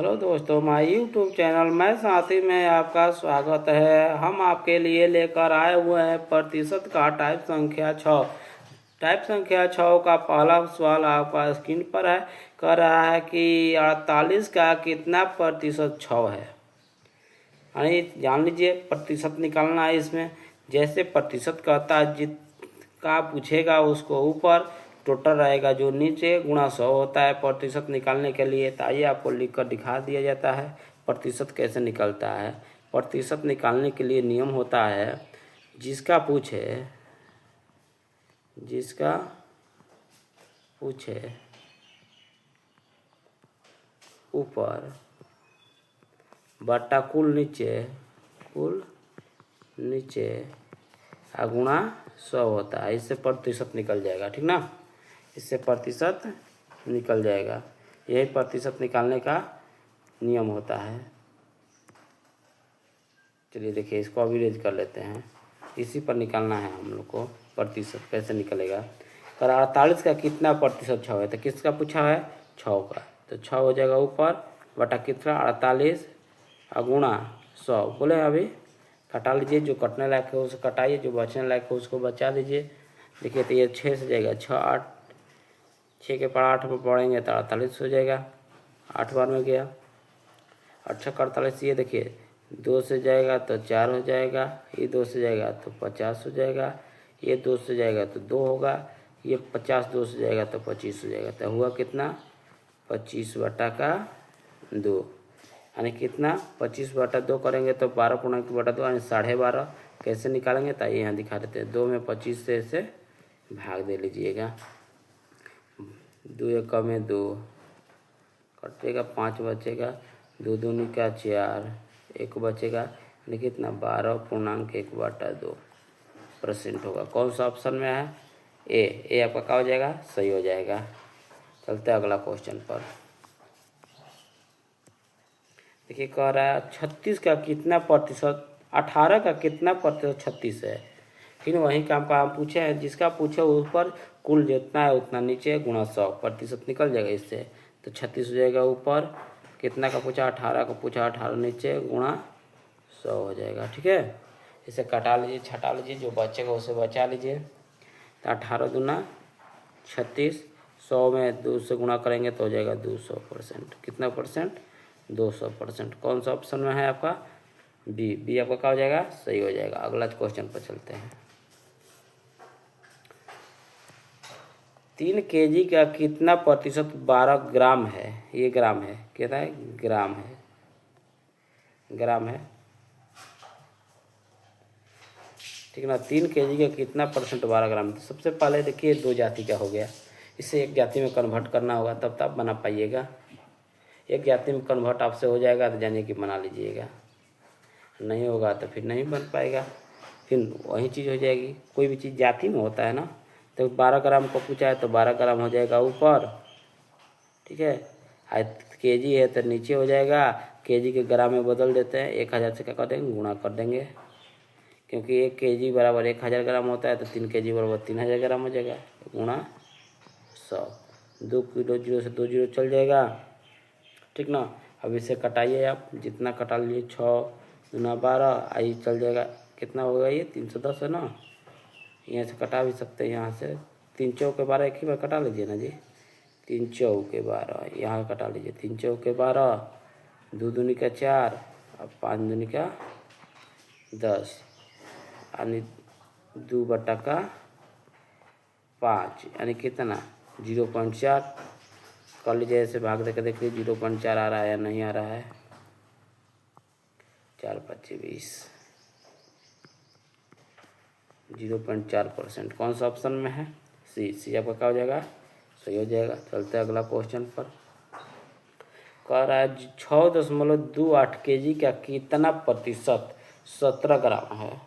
Hello दोस्तों, my YouTube channel मैं साथी में आपका स्वागत है। हम आपके लिए लेकर आए हुए हैं प्रतिशत का टाइप संख्या 6। टाइप संख्या 6 का पहला सवाल आपका स्क्रीन पर है। कह रहा है कि 48 का कितना प्रतिशत 6 है। यानी जान लीजिए प्रतिशत निकालना है इसमें। जैसे प्रतिशत कहता है जित का पूछेगा उसको ऊपर, टोटल रहेगा जो नीचे, गुणा 100 होता है प्रतिशत निकालने के लिए। तो आइए आपको लिख कर दिखा दिया जाता है प्रतिशत कैसे निकलता है। प्रतिशत निकालने के लिए नियम होता है, जिसका पूछे ऊपर बटा कुल नीचे गुणा 100 होता है। इससे प्रतिशत निकल जाएगा, ठीक ना। इससे प्रतिशत निकल जाएगा। यही प्रतिशत निकालने का नियम होता है। चलिए देखिए, इसको अभी रेज कर लेते हैं। इसी पर निकालना है हम लोग को प्रतिशत कैसे निकलेगा। पर 48 का कितना प्रतिशत 6 है, तो किसका पूछा है? 6 का। तो 6 हो जाएगा ऊपर बटा कितना 48 गुणा 100। बोले अभी कटा लीजिए, जो कटने लायक है उसे कटाइए, जो बचने लायक है उसको बचा दीजिए। देखिए तो ये 6 से जाएगा 6 8, 6 के पर 8 में पढ़ेंगे तो 48 हो जाएगा। 8 बार में गया 8 छक्का 48। ये देखिए 2 से जाएगा तो 4 हो जाएगा, ये 2 से जाएगा तो 50 हो जाएगा, ये 2 से जाएगा तो 2 होगा, ये 50 2 से जाएगा तो 25 हो जाएगा। तो हुआ कितना 25 बटा का 2, यानी कितना 25 बटा 2 करेंगे तो 12 पूर्णांक बटा 2 यानी 12.5। कैसे निकालेंगे तो यहाँ दिखा देते हैं। 2 में 25 से इसे भाग दे लीजिएगा। 2 एक में 2 कटेगा, 5 बचेगा, 2 दूनी का 4, 1 बचेगा, यानी कितना 12.1/2% होगा। कौन सा ऑप्शन में है? ए आपका क्या हो जाएगा? सही हो जाएगा। चलते हैं अगला क्वेश्चन पर। देखिए कह रहा है 36 का कितना प्रतिशत 18 का कितना प्रतिशत 36 है। फिर वही काम का हम पूछे हैं, जिसका पूछे ऊपर कुल जितना है उतना नीचे गुणा 100, प्रतिशत निकल जाएगा इससे। तो 36 हो जाएगा ऊपर, कितना का पूछा 18 का पूछा, 18 नीचे गुणा 100 हो जाएगा। ठीक है, इसे कटा लीजिए, छटा लीजिए, जो बचेगा उसे बचा लीजिए। तो 18 दूना 36, 100 में 2 से गुणा करेंगे तो हो जाएगा 200%। कितना परसेंट? 200%। कौन सा ऑप्शन में है आपका? बी आपका क्या हो जाएगा? सही हो जाएगा। अगला क्वेश्चन पर चलते हैं। 3 kg का कितना प्रतिशत 12 ग्राम है? ये ग्राम है, कहता है ग्राम है, ठीक ना। 3 kg का कितना परसेंट 12 ग्राम। तो सबसे पहले देखिए 2 जाति का हो गया, इसे एक जाति में कन्वर्ट करना होगा तब तो आप बना पाइएगा। एक जाति में कन्वर्ट आपसे हो जाएगा तो जानिए कि बना लीजिएगा, नहीं होगा तो फिर नहीं बन पाएगा, फिर वही चीज़ हो जाएगी। कोई भी चीज़ जाति में होता है ना। तो 12 ग्राम को पूछा है तो 12 ग्राम हो जाएगा ऊपर, ठीक है। केजी है तो नीचे हो जाएगा, केजी के ग्राम में बदल देते हैं। 1000 से क्या कर देंगे? गुणा कर देंगे, क्योंकि 1 kg बराबर 1000 ग्राम होता है। तो 3 kg बराबर 3000 ग्राम हो जाएगा, गुणा 100। 2 किलो 0 से 2 जीरो चल जाएगा, ठीक ना। अब इसे कटाइए आप, जितना कटा लीजिए 6 दूना 12, आई चल जाएगा। कितना होगा ये? 310 है ना। यहाँ से कटा भी सकते हैं, यहाँ से 3 चौके 12 एक ही बार कटा लीजिए ना जी। 3 चौके 12 यहाँ कटा लीजिए। 3 चौके 12, 2 दूनी का 4 और 5 दूनी का 10, यानी 2 बटा का 5, यानी कितना 0.4 कर लीजिए। ऐसे भाग देकर देखिए 0.4 आ रहा है या नहीं आ रहा है। 4 5 20, 0.4%। कौन सा ऑप्शन में है? सी आपका क्या हो जाएगा? सही हो जाएगा। चलते हैं अगला क्वेश्चन पर। कह रहा है 6.28 kg का कितना प्रतिशत 17 ग्राम है।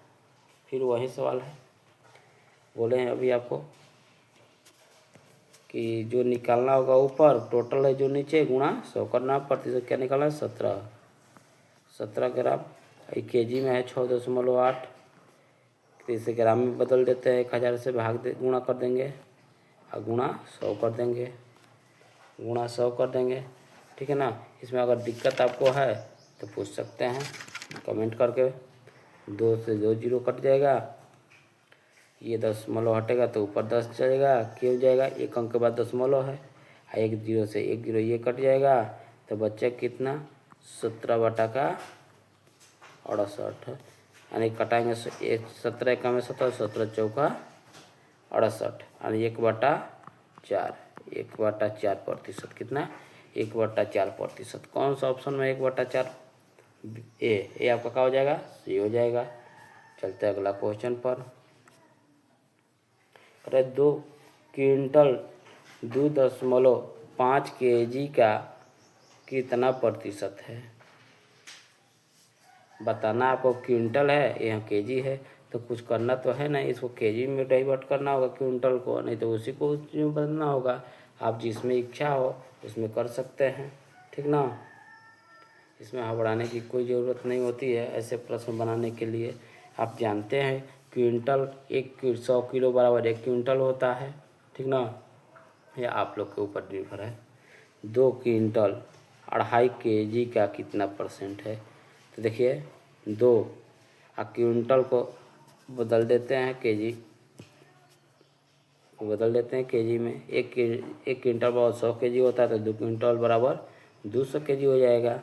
फिर वही सवाल है, बोले हैं अभी आपको कि जो निकालना होगा ऊपर टोटल है, जो नीचे गुणा 100 करना। प्रतिशत क्या निकालना है? 17 ग्राम। केजी में है 6.8, तो इसे ग्राम में बदल देते हैं। 1000 से गुणा कर देंगे और गुणा 100 कर देंगे, ठीक है ना। इसमें अगर दिक्कत आपको है तो पूछ सकते हैं कमेंट करके। 2 से 2 जीरो कट जाएगा, ये दशमलव हटेगा तो ऊपर 10 चलेगा, क्यों जाएगा, एक अंक के बाद दशमलव है। 1 जीरो से 1 जीरो ये कट जाएगा तो बच्चा कितना 17/68, यानी कटाएंगे 17 का में 17, 17 चौका 68, यानी 1/4, 1/4% कितना 1/4%। कौन सा ऑप्शन में 1/4? ए आपका क्या हो जाएगा, सी हो जाएगा। चलते हैं अगला क्वेश्चन पर। अरे 2 क्विंटल 2.5 kg का कितना प्रतिशत है? बताना आपको। क्विंटल है, यहाँ केजी है, तो कुछ करना तो है नहीं, इसको केजी में डाइवर्ट करना होगा क्विंटल को, नहीं तो उसी को उसमें बदलना होगा। आप जिसमें इच्छा हो उसमें कर सकते हैं, ठीक ना। इसमें घबराने की कोई ज़रूरत नहीं होती है ऐसे प्रश्न बनाने के लिए। आप जानते हैं क्विंटल 100 किलो बराबर 1 क्विंटल होता है, ठीक ना। ये आप लोग के ऊपर निर्भर है। 2 क्विंटल 2.5 kg का कितना परसेंट है? तो देखिए 2 क्विंटल को बदल देते हैं केजी, बदल देते हैं केजी में। 1 क्विंटल बराबर 100 kg होता है, तो 2 क्विंटल बराबर 200 kg हो जाएगा।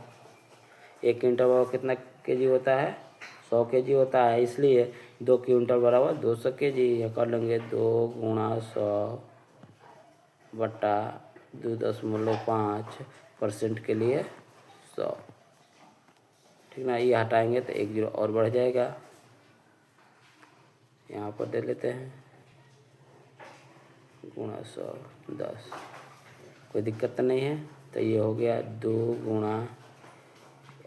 1 क्विंटल बराबर कितना केजी होता है? 100 kg होता है, इसलिए 2 क्विंटल बराबर 200 kg। यह कर लेंगे 2 गुणा 100 बटा 2.5% के लिए 100, ठीक ना। ये हटाएंगे तो 1 जीरो और बढ़ जाएगा, यहाँ पर दे लेते हैं गुणा 100 10, कोई दिक्कत तो नहीं है। तो ये हो गया 2 गुणा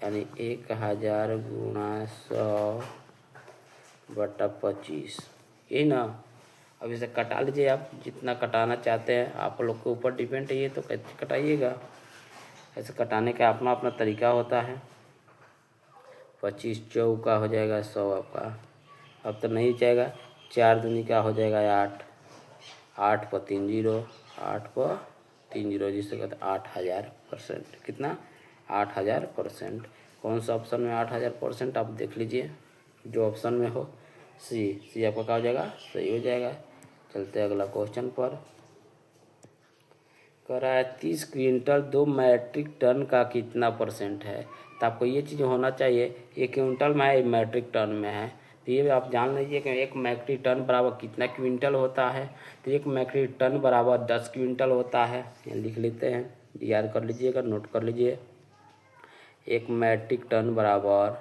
यानी 1000 गुणा 100 बटा 25, यही ना। अब इसे कटा लीजिए, आप जितना कटाना चाहते हैं, आप लोग के ऊपर डिपेंड है ये, तो कैसे कटाइएगा। ऐसे कटाने का अपना अपना तरीका होता है। 25 चौका हो जाएगा 100 आपका। अब तो नहीं जाएगा, 4 दूनी का हो जाएगा 8, 8 पर 3 जीरो, 8 पर 3 जीरो, जिससे कहते 8000%। कितना 8000%। कौन सा ऑप्शन में 8000% आप देख लीजिए, जो ऑप्शन में हो। सी आपका क्या हो जाएगा, सही हो जाएगा। चलते हैं अगला क्वेश्चन पर। कह रहा है 30 क्विंटल 2 मैट्रिक टन का कितना परसेंट है? तो आपको ये चीज़ होना चाहिए, ये क्विंटल में है, ये मैट्रिक टन में है। तो ये आप जान लीजिए कि 1 मैट्रिक टन बराबर कितना क्विंटल होता है। तो 1 मैट्रिक टन बराबर 10 क्विंटल होता है। ये लिख लेते हैं, याद कर लीजिएगा, नोट कर लीजिए। 1 मैट्रिक टन बराबर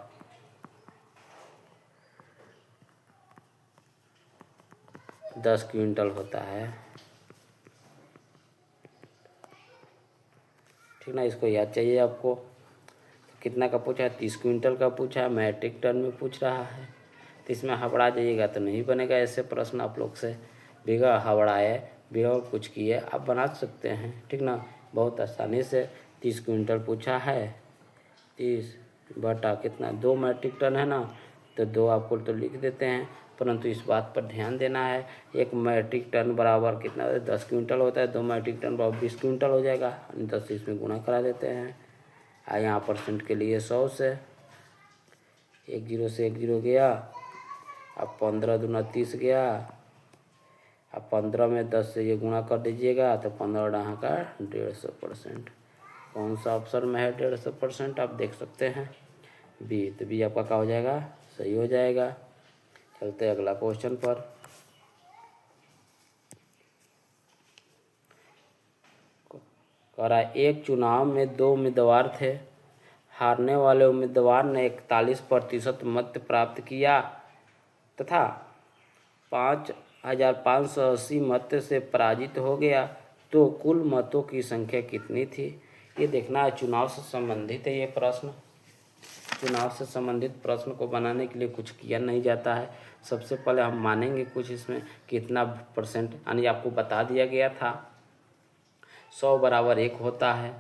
10 क्विंटल होता है, ठीक ना। इसको याद चाहिए आपको। कितना का पूछा है? 30 क्विंटल का पूछा है, मैट्रिक टन में पूछ रहा है। तो इसमें हबड़ा जाइएगा तो नहीं बनेगा ऐसे प्रश्न आप लोग से। बिगा हबड़ाए, बिगा कुछ किए, आप बना सकते हैं, ठीक ना, बहुत आसानी से। 30 क्विंटल पूछा है, 30 बटा कितना 2 मैट्रिक टन है ना, तो 2 आपको तो लिख देते हैं, परंतु इस बात पर ध्यान देना है 1 मैट्रिक टन बराबर कितना 10 क्विंटल होता है। 2 मैट्रिक टन बराबर 20 क्विंटल हो जाएगा, 10 इसमें गुणा करा देते हैं। यहाँ परसेंट के लिए 100 से 1 जीरो से 1 जीरो गया। अब 15 दूना 30 गया। अब 15 में 10 से ये गुणा कर दीजिएगा तो 15 डहा का 150%। कौन सा ऑप्शन में है 150%? आप देख सकते हैं बी। तो बी आपका क्या हो जाएगा, सही हो जाएगा। चलते हैं अगला क्वेश्चन पर। कह रहा है एक चुनाव में 2 उम्मीदवार थे। हारने वाले उम्मीदवार ने 41% मत प्राप्त किया तथा 5580 मत से पराजित हो गया, तो कुल मतों की संख्या कितनी थी? ये देखना है, चुनाव से संबंधित है ये प्रश्न। चुनाव से संबंधित प्रश्न को बनाने के लिए कुछ किया नहीं जाता है। सबसे पहले हम मानेंगे कुछ इसमें कितना परसेंट, यानी आपको बता दिया गया था 100 बराबर 1 होता है।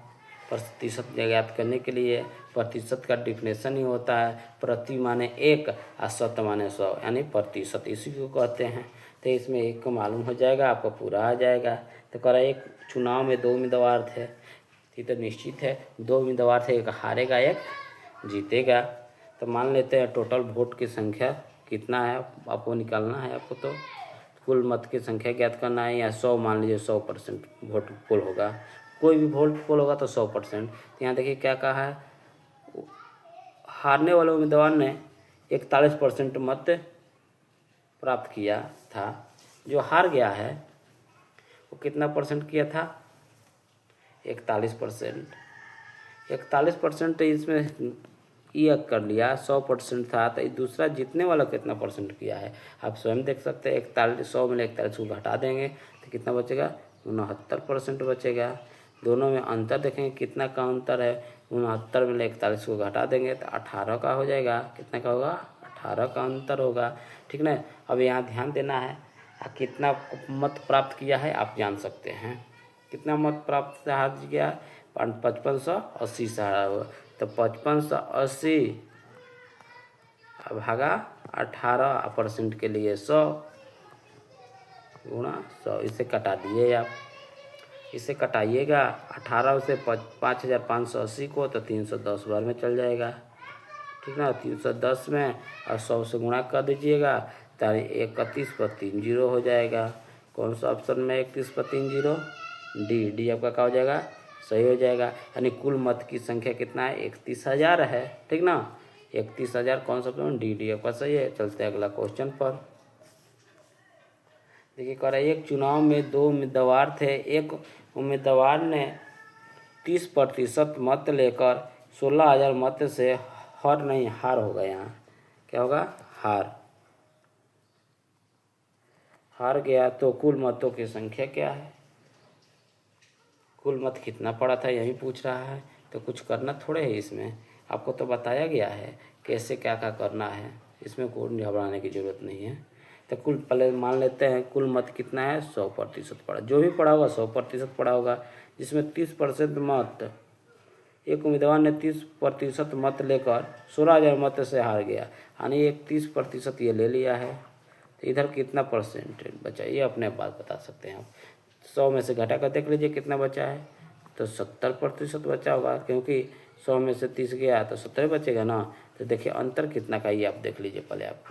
प्रतिशत ज्ञात करने के लिए प्रतिशत का डिफिनेशन ही होता है प्रति माने 1 और शत माने 100, यानी प्रतिशत, इसी को कहते हैं। तो इसमें 1 को मालूम हो जाएगा, आपको पूरा आ जाएगा। तो कह रहा है एक चुनाव में 2 उम्मीदवार थे, ये तो निश्चित है, 2 उम्मीदवार थे, एक हारेगा एक जीतेगा। तो मान लेते हैं टोटल वोट की संख्या कितना है आपको निकालना है। आपको तो कुल मत की संख्या ज्ञात करना है, या 100 मान लीजिए 100% वोट पोल होगा, कोई भी वोट पोल होगा तो 100%। तो यहाँ देखिए क्या कहा है, हारने वाले उम्मीदवार ने 41% मत प्राप्त किया था। जो हार गया है वो कितना परसेंट किया था, 41%। 41% इसमें ये कर लिया, 100% था, तो दूसरा जीतने वाला कितना परसेंट किया है आप स्वयं देख सकते हैं। 100 में 41 को घटा देंगे तो कितना बचेगा, 69% बचेगा। दोनों में अंतर देखेंगे कितना का अंतर है, 69 में 41 को घटा देंगे तो 18 का हो जाएगा। कितना का होगा, 18 का अंतर होगा, ठीक ना। अब यहाँ ध्यान देना है कितना मत प्राप्त किया है आप जान सकते हैं। कितना मत प्राप्त हार गया, 5580 से हारा हुआ, तो 5580 भागा 18% के लिए 100 गुणा 100, इसे कटा दिए आप। इसे कटाइएगा 18 से 5580 को, तो 310 बार में चल जाएगा, ठीक ना। 310 में और 100 से गुणा कर दीजिएगा तो 31 पर 3 जीरो हो जाएगा। कौन सा ऑप्शन में 31 पर 3 जीरो, डी आपका क्या हो जाएगा, सही हो जाएगा। यानी कुल मत की संख्या कितना है, 31,000 है, ठीक ना। 31,000 कौन सा ऑप्शन, डी आपका सही है। चलते हैं अगला क्वेश्चन पर। देखिए कह रहा है एक चुनाव में 2 उम्मीदवार थे, एक उम्मीदवार ने 30% मत लेकर 16,000 मत से हार होगा। यहाँ क्या होगा, हार गया। तो कुल मतों की संख्या क्या है, कुल मत कितना पड़ा था यही पूछ रहा है। तो कुछ करना थोड़े है इसमें, आपको तो बताया गया है कैसे क्या क्या करना है, इसमें कोई घबराने की ज़रूरत नहीं है। तो कुल पहले मान लेते हैं कुल मत कितना है, 100% पड़ा, जो भी पड़ा होगा 100% पड़ा होगा। जिसमें 30% मत, एक उम्मीदवार ने 30% मत लेकर 16,000 मत से हार गया, यानी एक 30% ये ले लिया है। तो इधर कितना परसेंट बचा ये अपने बात बता सकते हैं आप। 100 में से घटा कर देख लीजिए कितना बचा है, तो 70% बचा होगा, क्योंकि 100 में से 30 गया तो 70 बचेगा ना। तो देखिए अंतर कितना का ये आप देख लीजिए पहले आप।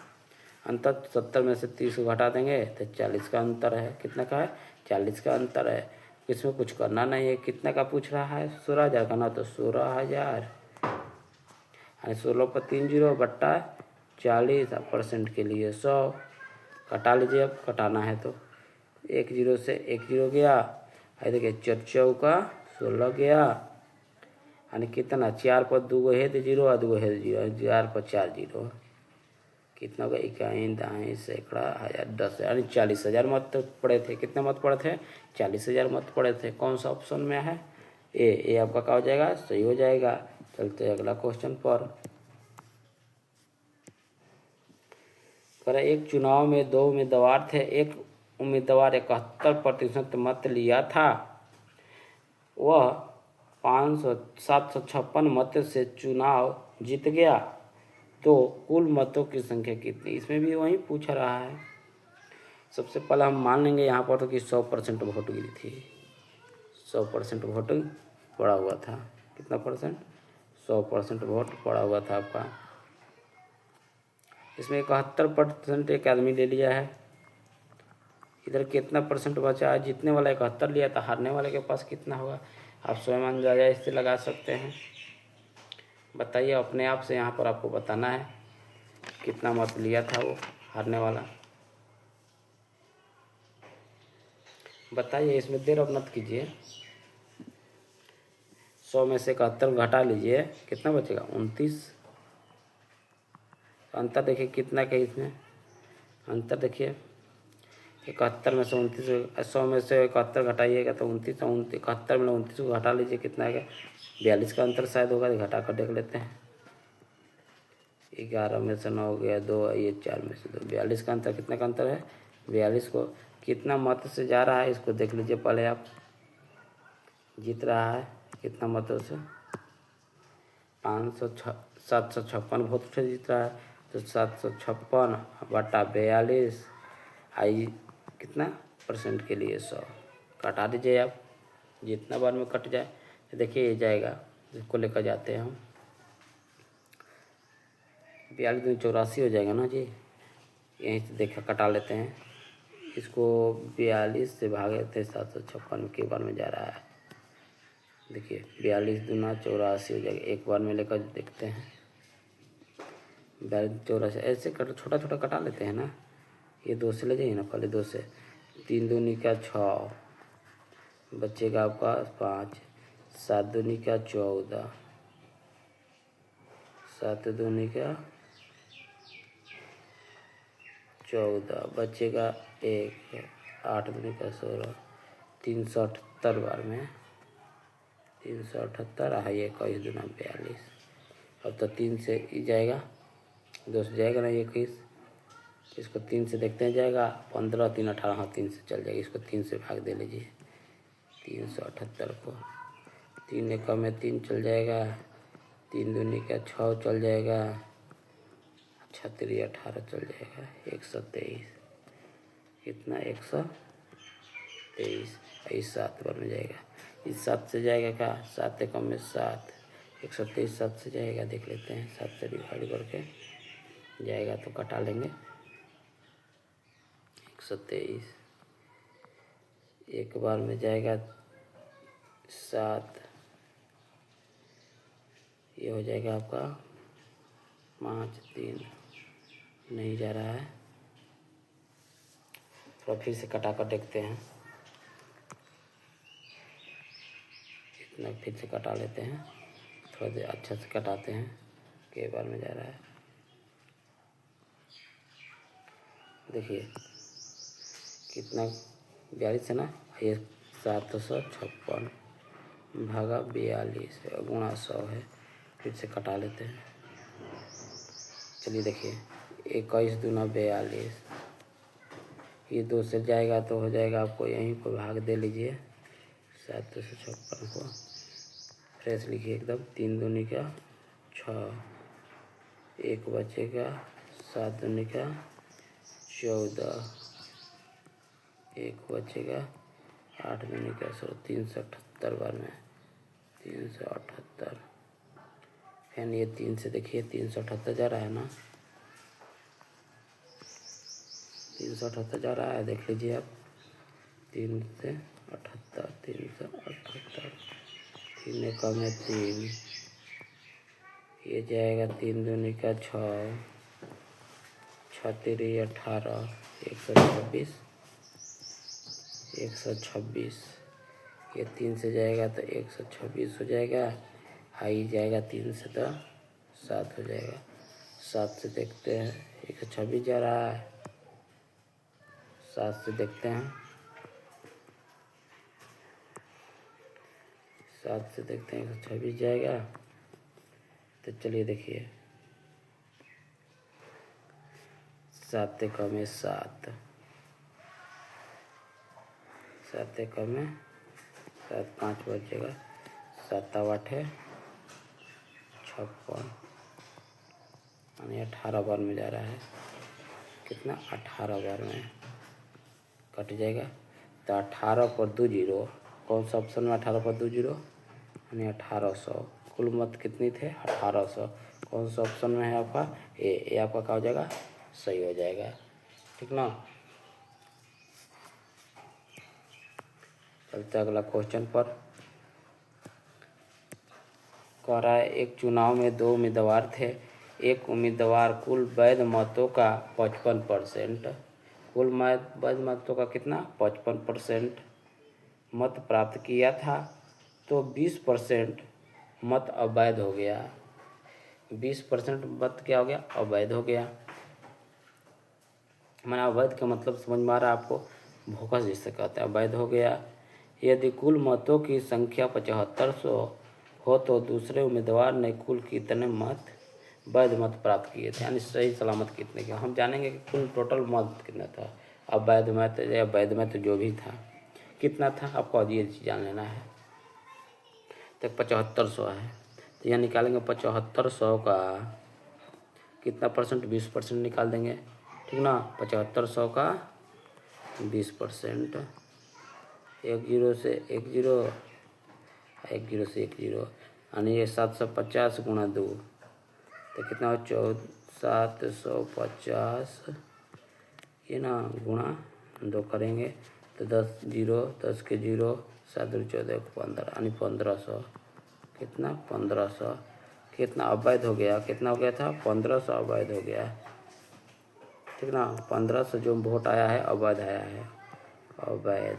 अंतर 70 में से 30 को घटा देंगे तो 40 का अंतर है। कितना का है, 40 का अंतर है। इसमें कुछ करना नहीं है। कितना का पूछ रहा है, 16,000 का ना, तो 16,000 यानी 16 पर 3 जीरो बट्टा 40% के लिए 100 कटा लीजिए। अब कटाना है तो 1 जीरो से 1 जीरो गया, है देखिए 4 चौका 16 गया, यानी कितना 4 पर 2 है तो जीरो और 2 है 0, 4 पर 4 जीरो, कितना होगा, इकाई दाएँ सैकड़ा हज़ार 10, यानी 40,000 मत पड़े थे। कितने मत पड़े थे, 40,000 मत पड़े थे। कौन सा ऑप्शन में है, ए आपका क्या हो जाएगा, सही हो जाएगा। चलते हैं अगला क्वेश्चन पर। एक चुनाव में 2 उम्मीदवार थे, एक उम्मीदवार 71% मत लिया था, वह 756 मत से चुनाव जीत गया, तो कुल मतों की संख्या कितनी। इसमें भी वही पूछ रहा है। सबसे पहले हम मान लेंगे यहाँ पर तो कि 100% वोट गिरी थी, 100% वोट पड़ा हुआ था। कितना परसेंट, 100% वोट पड़ा हुआ था आपका। इसमें 71% एक आदमी ले लिया है। इधर कितना परसेंट बचा है, जीतने वाला 71 लिया था, हारने वाले के पास कितना होगा आप स्वयं अंदाजा इससे लगा सकते हैं। बताइए अपने आप से, यहाँ पर आपको बताना है कितना मत लिया था वो हारने वाला। बताइए, इसमें देर अब मत कीजिए। 100 में से 71 घटा लीजिए, कितना बचेगा, 29। अंतर देखिए कितना का इसमें अंतर देखिए, 71 में से 29, 100 में से 71 घटाइएगा तो 29, 71 में 29 को घटा लीजिए, कितना आएगा, 42 का अंतर शायद होगा। घटा कर देख लेते हैं। 11 में से 9 गया 2, ये 4 में से 2, 42 का अंतर। कितना का अंतर है, 42 को कितना मत से जा रहा है इसको देख लीजिए पहले आप। जीत रहा है कितना मतों से, 756 वोट से जीत रहा है, तो 756 बटा 42 आई कितना परसेंट के लिए 100 कटा दीजिए आप, जितना बार में कट जाए देखिए ये जाएगा, इसको लेकर जाते हैं हम, 42 दूनी 84 हो जाएगा ना जी। यहीं से देखा कटा लेते हैं इसको। 42 से भागे थे 756 के बार में जा रहा है। देखिए 42 दूना 84 हो जाएगा। एक बार में लेकर देखते हैं 42 84 ऐसे कट छोटा छोटा कटा लेते हैं ना। ये 2 से ले जाइए ना, पहले 2 से। 3 दूनी का 6 बचेगा आपका 5, 7 दूनी का 14, 7 दूनी का 14 बचेगा 1, 8 दूनी का 16, 378 बार में 378 है। ये 21 दूना 42। अब तो 3 से ही जाएगा, 2 से जाएगा ना 21। इसको 3 से देखते हैं जाएगा 15, 3 18, हाँ 3 से चल जाएगा। इसको 3 से भाग दे लीजिए 378 को। 3 एकम में 3 चल जाएगा, 3 दूनी का 6 चल जाएगा, 6 3 18 चल जाएगा, 123। कितना 123। इस 7 बार में जाएगा। इस 7 से जाएगा क्या, 7 एकम में 7, 123 7 से जाएगा। देख लेते हैं 7 से डिवाइड करके जाएगा तो कटा लेंगे। 123 एक बार में जाएगा 7, ये हो जाएगा आपका 5 3 नहीं जा रहा है। थोड़ा फिर से कटा कर देखते हैं, इतना फिर से कटा लेते हैं। थोड़ा देर अच्छा से कटाते हैं, के बार में जा रहा है। देखिए कितना 42 है ना, ये 756 भागा 42 गुणा 100 है। फिर से कटा लेते हैं। चलिए देखिए 21 दूना 42, ये 2 से जाएगा तो हो जाएगा आपको, यहीं पर भाग दे लीजिए 756 को। फ्रेश लिखिए एकदम। 3 दूनी का 6, 1 बचेगा, 7 दूनी का 14, 1 बचेगा, 8 दूनी का 16, 378 बार में 378। फिर ये 3 से देखिए 378 जा रहा है ना, 378 जा रहा है, देख लीजिए आप। 3 से 78, 378, 3 एकम में 3, ये जाएगा 3 दूनी का 6, 6 3 18, 126, 126। ये 3 से जाएगा तो 126 हो जाएगा। हाई जाएगा 3 से तो 7 हो जाएगा। 7 से देखते हैं 126 जा रहा है। 7 से देखते हैं, 7 से देखते हैं 126 जाएगा। तो चलिए देखिए 7 एकम में 7, 7 एकम में 7, 5 बचेगा, 7 8 है 56, यानी 18 बार में जा रहा है। कितना 18 बार में कट जाएगा। तो 18 पर 2 जीरो, कौन सा ऑप्शन में 18 पर 2 जीरो, यानी 1800। कुल मत कितनी थे 1800। कौन सा ऑप्शन में है आपका, ए आपका क्या हो जाएगा, सही हो जाएगा। ठीक ना। चलते अगला क्वेश्चन पर। कह रहा है एक चुनाव में 2 उम्मीदवार थे। एक उम्मीदवार कुल वैध मतों का 55%, कुल वैध मतों का कितना 55% मत प्राप्त किया था, तो 20% मत अवैध हो गया। 20% मत क्या हो गया, अवैध हो गया। मैंने अवैध का मतलब समझ में आ रहा है आपको, भोकस जिससे कहते हैं, अवैध हो गया। यदि कुल मतों की संख्या 7500 हो तो दूसरे उम्मीदवार ने कुल कितने मत वैध मत प्राप्त किए थे, यानी सही सलामत कितने के। हम जानेंगे कि कुल टोटल मत कितना था, अवैध मत या वैध मत जो भी था कितना था, आपको ये चीज़ जान लेना है। तो 7500 है, तो यहाँ निकालेंगे 7500 का कितना परसेंट, 20% निकाल देंगे। ठीक ना। 7500 का 20%, 1 जीरो से 1 जीरो एक जीरो से एक जीरो, यानी ये 750 गुणा 2 तो कितना हो 750, ये ना गुणा 2 करेंगे तो 10 जीरो, 10 के जीरो, 7 दूनी 14 15, यानी 1500, कितना 1500, कितना अवैध हो गया, कितना हो गया था 1500 अवैध हो गया, ठीक ना। 1500 जो वोट आया है अवैध आया है, अवैध।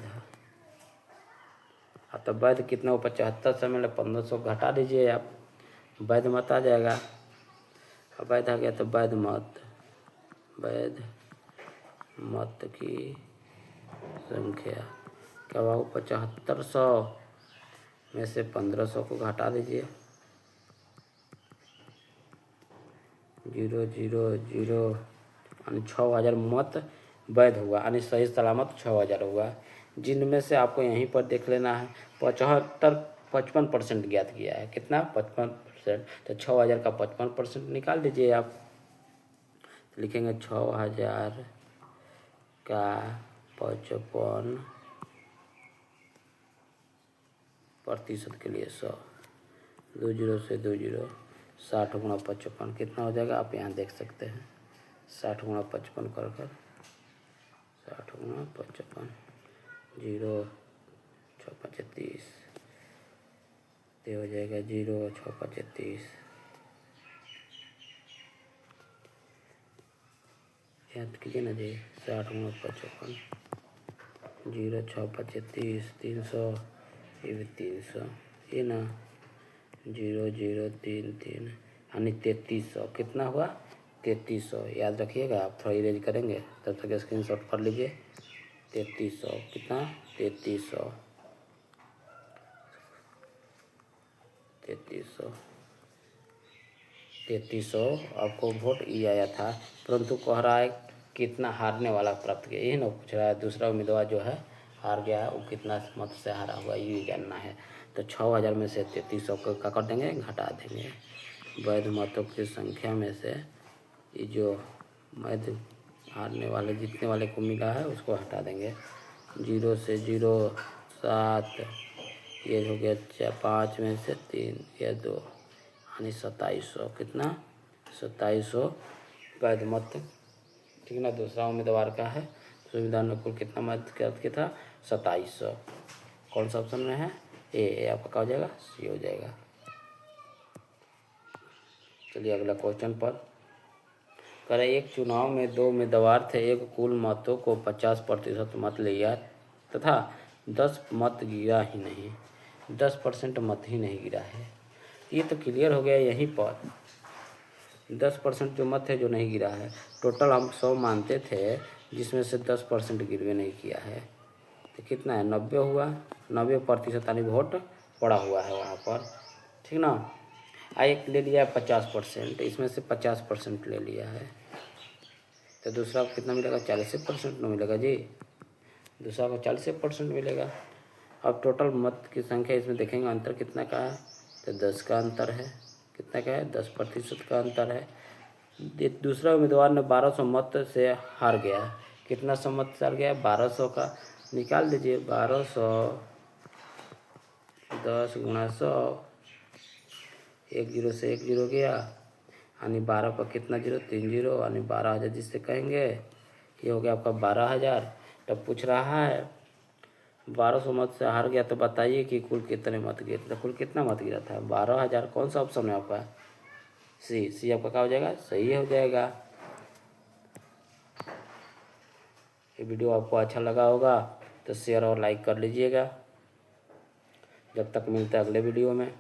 तो वैध कितना हो 75 से मिले 1500 घटा दीजिए आप, वैध मत आ जाएगा, अवैध आ गया तो वैध मत, वैध मत की संख्या क्या हुआ 7500 में से 1500 को घटा दीजिए, 0 0 0, यानी 6000 मत वैध हुआ, यानी सही सलामत 6000 हुआ, जिनमें से आपको यहीं पर देख लेना है 55% ज्ञात किया है, कितना 55%, तो 6000 का 55% निकाल दीजिए आप, तो लिखेंगे 6000 का 55% के लिए 100, 2 जीरो से 2 जीरो, 60 गुणा 55 कितना हो जाएगा आप यहाँ देख सकते हैं, 60 गुणा 55 कर 60 गुणा 55, 0 6 5 30, ये हो जाएगा 0 6 5 30, याद कीजिए ना जी, 60 गुणा 55, 0 6 5 30, 300, ये भी 300, ये ना 0 0 3 3, यानी 3300, कितना हुआ 3300, याद रखिएगा आप, थोड़ा इरेज करेंगे तब तक स्क्रीनशॉट कर लीजिए, 3300, कितना 3300, 3300 आपको वोट ये आया था, परंतु कह रहा है कितना हारने वाला प्राप्त किया, यही ना पूछ रहा है, दूसरा उम्मीदवार जो है हार गया है, वो कितना मत से हारा हुआ ये जानना है, तो 6000 में से 3300 को क्या कर देंगे घटा देंगे, वैध मतों की संख्या में से ये जो वैध हारने वाले जीतने वाले को मिला है उसको हटा देंगे, 0 से 0 7, ये हो गया 5 में से 3, ये 2, यानी 2700, कितना 2700 वैध मत, ठीक ना। दूसरा उम्मीदवार का है सुविधा अनुकूल कितना मत किया था 2700, कौन सा ऑप्शन में है ए आपका क्या हो जाएगा सी हो जाएगा। चलिए अगला क्वेश्चन पर करें, एक चुनाव में 2 उम्मीदवार थे, एक कुल मतों को 50% मत लिया तथा 10 मत गिरा ही नहीं, 10% मत ही नहीं गिरा है, ये तो क्लियर हो गया यहीं पर, 10% जो मत है जो नहीं गिरा है, टोटल हम 100 मानते थे जिसमें से 10% गिरवे नहीं किया है, तो कितना है 90 हुआ, 90% यानी वोट पड़ा हुआ है वहाँ पर, ठीक ना। एक ले लिया 50%, इसमें से 50% ले लिया है, तो दूसरा को कितना मिलेगा 40% मिलेगा जी, दूसरा को 40% मिलेगा। अब टोटल मत की संख्या इसमें देखेंगे अंतर कितना का है, तो 10 का अंतर है, कितना का है 10% का अंतर है। दूसरा उम्मीदवार ने 1200 मत से हार गया, कितना सौ मत से हार गया 1200 का, निकाल दीजिए 1200 10 गुणा 100, 1 जीरो से 1 जीरो गया, यानी 12 पर कितना जीरो 3 जीरो, यानी 12,000 जिससे कहेंगे, ये हो गया आपका 12,000। तब पूछ रहा है 1200 मत से हार गया तो बताइए कि कुल कितने मत गिरे, तो कुल कितना मत गिरा था 12,000, कौन सा ऑप्शन है आपका सी आपका क्या हो जाएगा सही हो जाएगा। ये वीडियो आपको अच्छा लगा होगा तो शेयर और लाइक कर लीजिएगा। जब तक मिलते हैं अगले वीडियो में।